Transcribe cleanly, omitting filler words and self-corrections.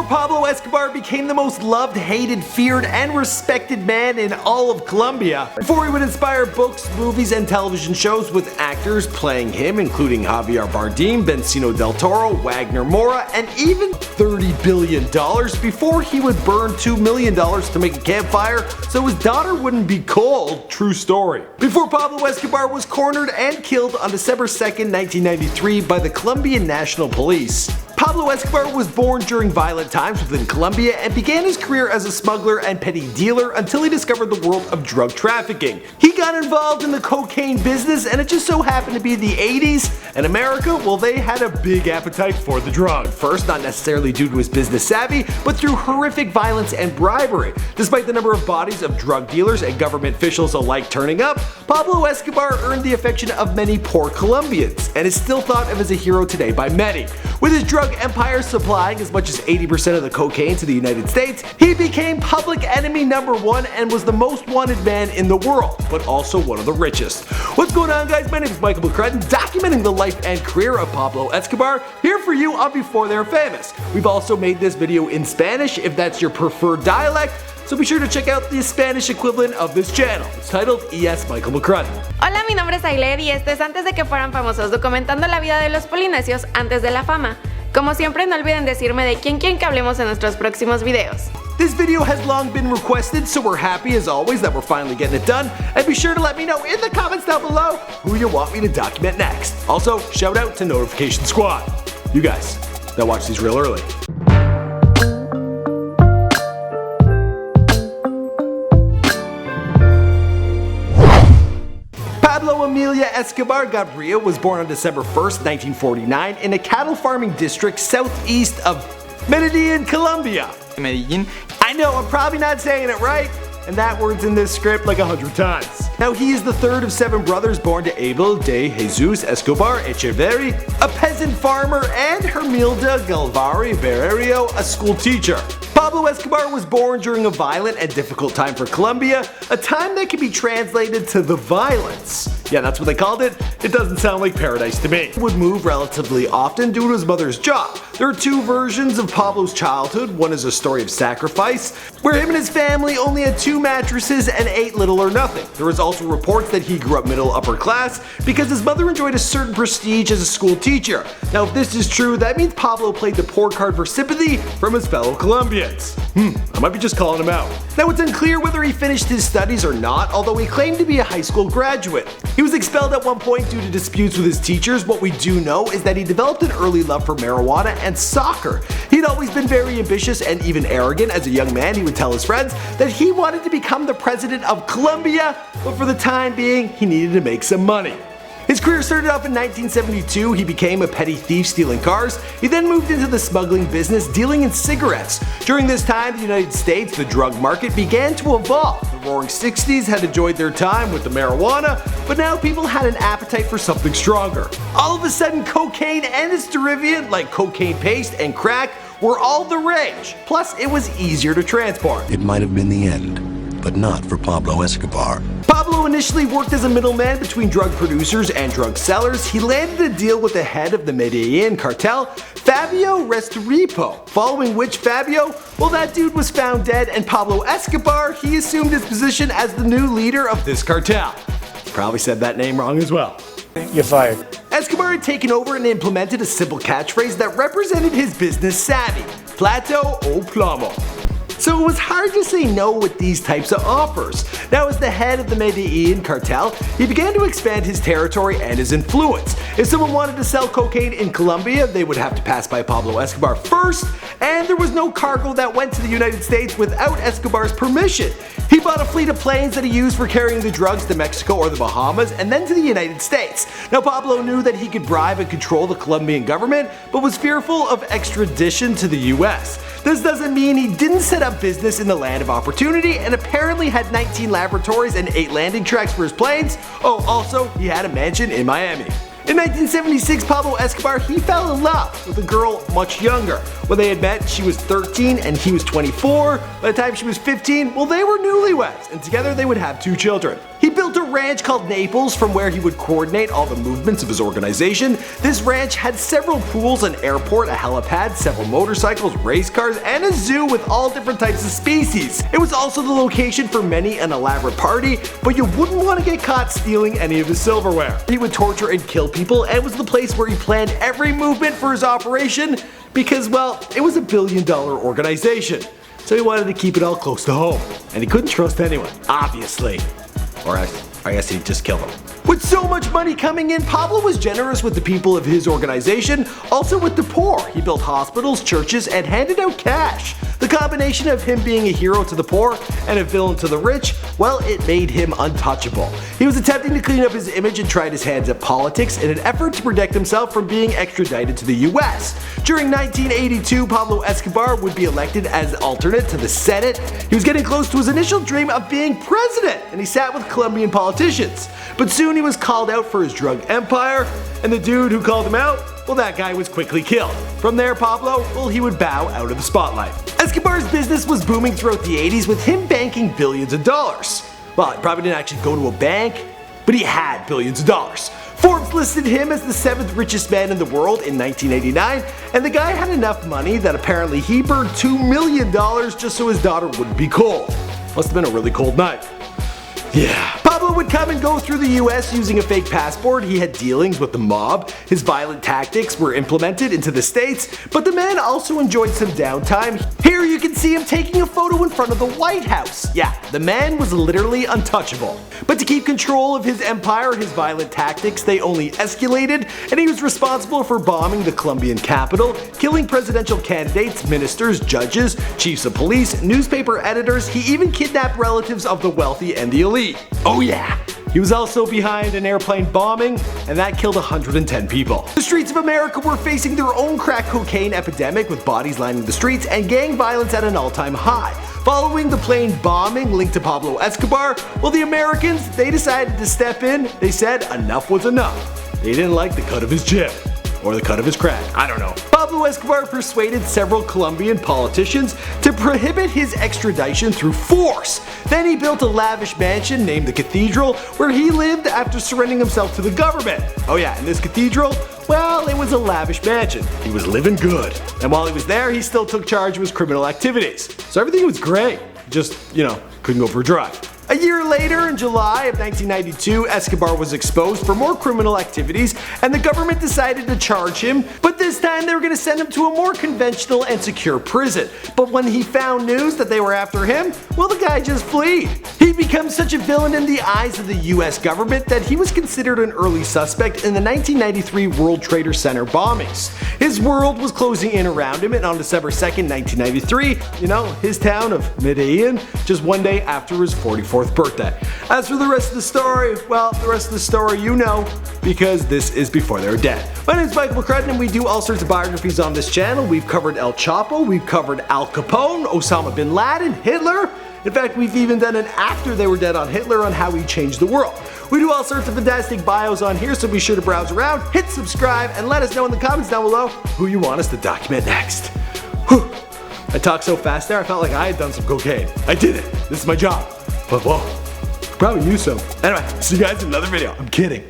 before Pablo Escobar became the most loved, hated, feared, and respected man in all of Colombia. Before he would inspire books, movies, and television shows with actors playing him, including Javier Bardem, Benicio del Toro, Wagner Moura, and even $30 billion before he would burn $2 million to make a campfire so his daughter wouldn't be cold. True story. Before Pablo Escobar was cornered and killed on December 2nd, 1993 by the Colombian National Police. Pablo Escobar was born during violent times within Colombia and began his career as a smuggler and petty dealer until he discovered the world of drug trafficking. He got involved in the cocaine business, and it just so happened to be the 80s, and America, well, they had a big appetite for the drug. First, not necessarily due to his business savvy, but through horrific violence and bribery. Despite the number of bodies of drug dealers and government officials alike turning up, Pablo Escobar earned the affection of many poor Colombians, and is still thought of as a hero today by many. With his drug empire supplying as much as 80% of the cocaine to the United States, he became public enemy number one and was the most wanted man in the world, but also one of the richest. What's going on, guys? My name is Michael McCrudden, documenting the life and career of Pablo Escobar, here for you on Before They're Famous. We've also made this video in Spanish if that's your preferred dialect, so be sure to check out the Spanish equivalent of this channel. It's titled ES Michael McCrudden. Hola, mi nombre es Ailed y esto es antes de que fueran famosos, documentando la vida de los polinesios antes de la fama. Como siempre, no olviden decirme de quién quieren que hablemos en nuestros próximos videos. This video has long been requested, so we're happy as always that we're finally getting it done, and be sure to let me know in the comments down below who you want me to document next. Also, shout out to Notification Squad, you guys that watch these real early. Pablo Emilio Escobar Gaviria was born on December 1st, 1949 in a cattle farming district southeast of Medellin, Colombia. Medellin. I know, I'm probably not saying it right, and that word's in this script like 100 times. Now, he is the third of 7 brothers born to Abel de Jesus Escobar Echeverri, a peasant farmer, and Hermilda Galvari Barrerio, a school teacher. Pablo Escobar was born during a violent and difficult time for Colombia, a time that can be translated to the violence. Yeah, that's what they called it. It doesn't sound like paradise to me. He would move relatively often due to his mother's job. There are 2 versions of Pablo's childhood. One is a story of sacrifice, where him and his family only had 2 mattresses and ate little or nothing. There was also reports that he grew up middle upper class because his mother enjoyed a certain prestige as a school teacher. Now, if this is true, that means Pablo played the poor card for sympathy from his fellow Colombians. I might be just calling him out. Now, it's unclear whether he finished his studies or not, although he claimed to be a high school graduate. He was expelled at one point due to disputes with his teachers. What we do know is that he developed an early love for marijuana and soccer. He'd always been very ambitious and even arrogant. As a young man, he would tell his friends that he wanted to become the president of Colombia, but for the time being, he needed to make some money. His career started off in 1972. He became a petty thief stealing cars. He then moved into the smuggling business, dealing in cigarettes. During this time, the United States, the drug market began to evolve. The roaring 60s had enjoyed their time with the marijuana, but now people had an appetite for something stronger. All of a sudden, cocaine and its derivative like cocaine paste and crack were all the rage. Plus, it was easier to transport. It might have been the end, but not for Pablo Escobar. Pablo initially worked as a middleman between drug producers and drug sellers. He landed a deal with the head of the Medellin cartel, Fabio Restrepo, following which Fabio, well, that dude was found dead, and Pablo Escobar, he assumed his position as the new leader of this cartel. Probably said that name wrong as well. You're fired. Escobar had taken over and implemented a simple catchphrase that represented his business savvy: Plato o plomo. So it was hard to say no with these types of offers. Now, as the head of the Medellin cartel, he began to expand his territory and his influence. If someone wanted to sell cocaine in Colombia, they would have to pass by Pablo Escobar first, and there was no cargo that went to the United States without Escobar's permission. He bought a fleet of planes that he used for carrying the drugs to Mexico or the Bahamas and then to the United States. Now, Pablo knew that he could bribe and control the Colombian government, but was fearful of extradition to the US. This doesn't mean he didn't set up business in the land of opportunity and apparently had 19 laboratories and 8 landing tracks for his planes. Oh, also, he had a mansion in Miami. In 1976, Pablo Escobar, he fell in love with a girl much younger. When they had met, she was 13 and he was 24. By the time she was 15, well, they were newlyweds, and together they would have 2 children. He built a ranch called Naples from where he would coordinate all the movements of his organization. This ranch had several pools, an airport, a helipad, several motorcycles, race cars, and a zoo with all different types of species. It was also the location for many an elaborate party, but you wouldn't want to get caught stealing any of his silverware. He would torture and kill people, and it was the place where he planned every movement for his operation because, well, it was $1 billion organization. So he wanted to keep it all close to home. And he couldn't trust anyone, obviously. Or I guess he'd just kill them. With so much money coming in, Pablo was generous with the people of his organization, also with the poor. He built hospitals, churches, and handed out cash. The combination of him being a hero to the poor and a villain to the rich, well, it made him untouchable. He was attempting to clean up his image and tried his hands at politics in an effort to protect himself from being extradited to the US. During 1982, Pablo Escobar would be elected as alternate to the Senate. He was getting close to his initial dream of being president, and he sat with Colombian politicians. But soon he was called out for his drug empire, and the dude who called him out, well, that guy was quickly killed. From there, Pablo, well, he would bow out of the spotlight. Escobar's business was booming throughout the 80s with him banking billions of dollars. Well, he probably didn't actually go to a bank, but he had billions of dollars. Forbes listed him as the 7th richest man in the world in 1989, and the guy had enough money that apparently he burned $2 million just so his daughter wouldn't be cold. Must have been a really cold night. Yeah. Pablo would come and go through the US using a fake passport. He had dealings with the mob. His violent tactics were implemented into the States, but the man also enjoyed some downtime. Here you can see him taking a photo in front of the White House. Yeah, the man was literally untouchable. But to keep control of his empire, his violent tactics, they only escalated, and he was responsible for bombing the Colombian capital, killing presidential candidates, ministers, judges, chiefs of police, newspaper editors. He even kidnapped relatives of the wealthy and the elite. Oh yeah! He was also behind an airplane bombing, and that killed 110 people. The streets of America were facing their own crack cocaine epidemic with bodies lining the streets and gang violence at an all-time high. Following the plane bombing linked to Pablo Escobar, well, the Americans, they decided to step in. They said enough was enough. They didn't like the cut of his jib. Or the cut of his crack, I don't know. Pablo Escobar persuaded several Colombian politicians to prohibit his extradition through force. Then he built a lavish mansion named the Cathedral, where he lived after surrendering himself to the government. Oh yeah, and this cathedral, well, it was a lavish mansion. He was living good. And while he was there, he still took charge of his criminal activities. So everything was great. Just, couldn't go for a drive. A year later, in July of 1992, Escobar was exposed for more criminal activities, and the government decided to charge him, but this time they were going to send him to a more conventional and secure prison. But when he found news that they were after him, well, the guy just fled. He became such a villain in the eyes of the US government that he was considered an early suspect in the 1993 World Trade Center bombings. His world was closing in around him, and on December 2nd, 1993, his town of Medellin, just one day after his 44th birthday. As for the rest of the story, well, the rest of the story you know, because this is before they're dead. My name is Michael McCrudden, and we do all sorts of biographies on this channel. We've covered El Chapo, we've covered Al Capone, Osama bin Laden, Hitler. In fact, we've even done an after they were dead on Hitler on how he changed the world. We do all sorts of fantastic bios on here, so be sure to browse around, hit subscribe, and let us know in the comments down below who you want us to document next. Whew. I talked so fast there, I felt like I had done some cocaine. I did it. This is my job. But whoa, probably you so. Anyway, see you guys in another video. I'm kidding.